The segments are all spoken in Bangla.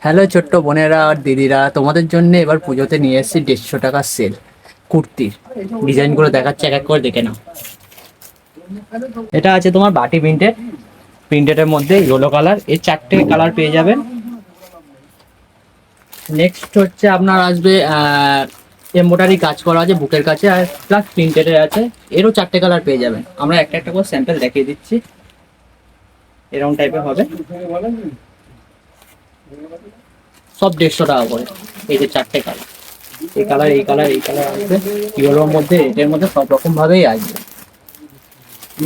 হ্যালো ছোট্ট বোনেরা আর দিদিরা, তোমাদের জন্য এবার পুজোতে নিয়ে এসেছি 150 টাকার সেল কুর্তির। ডিজাইনগুলো দেখাচ্ছে, এক এক করে দেখে নাও। এটা আছে তোমার বাটি প্রিন্টেড, প্রিন্টেডের মধ্যে ইয়েলো কালার, এর 4টে কালার পেয়ে যাবেন। নেক্সট হচ্ছে আপনার আসবে এমব্রয়ডারি কাজ করা আছে বুকের কাছে, আর প্লাস প্রিন্টেডের আছে, এরও 4টে কালার পেয়ে যাবেন। আমরা একটা একটা করে স্যাম্পল দেখিয়ে দিচ্ছি। এরকম টাইপের হবে, সব 150 টাকা করে। এই যে 4টে কালার, এই কালার, এই কালার, এই কালার আসবে, ইয়েলোর মধ্যে, এটার মধ্যে সব রকম ভাবেই আসবে।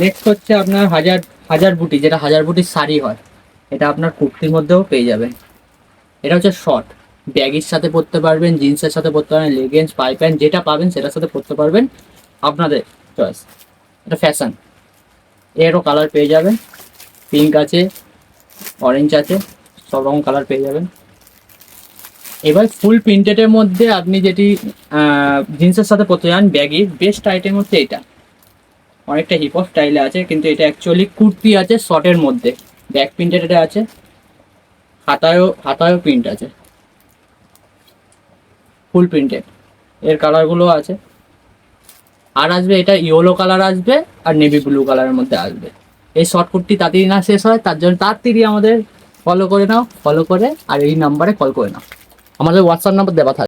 নেক্সট হচ্ছে আপনার হাজার হাজার বুটি, যেটা হাজার বুটির শাড়ি হয়, এটা আপনার কুর্তির মধ্যেও পেয়ে যাবেন। এটা হচ্ছে শর্ট, ব্যাগির সাথে পরতে পারবেন, জিন্সের সাথে পরতে পারবেন, লেগিংস, পাই প্যান্ট, যেটা পাবেন সেটার সাথে পরতে পারবেন, আপনাদের চয়েস। এটা ফ্যাশন, এরও কালার পেয়ে যাবেন, পিঙ্ক আছে, অরেঞ্জ আছে, সব রকম কালার পেয়ে যাবেন। এবার ফুল প্রিন্টেডের মধ্যে আপনি যেটি জিন্সের সাথে পরতে চান, ব্যাগি বেস্ট আইটেম হচ্ছে এটা। অনেকটা হিপ হপ স্টাইলে আছে, কিন্তু এটা অ্যাকচুয়ালি কুর্তি আছে শর্টের মধ্যে। ব্যাক প্রিন্টেড এটা আছে, হাতায়ও প্রিন্ট আছে, ফুল প্রিন্টেড। এর কালারগুলো আছে, আর আসবে এটা ইয়েলো কালার আসবে, আর নেভি ব্লু কালারের মধ্যে আসবে। এই শর্ট কুর্তি তাড়াতাড়ি না শেষ হয়, তার জন্য তাড়াতাড়ি আমাদের ফলো করে নাও, ফলো করে আর এই নাম্বারে কল করে নাও, আমাদের হোয়াটসঅ্যাপ নাম্বার দেওয়া থাকবে।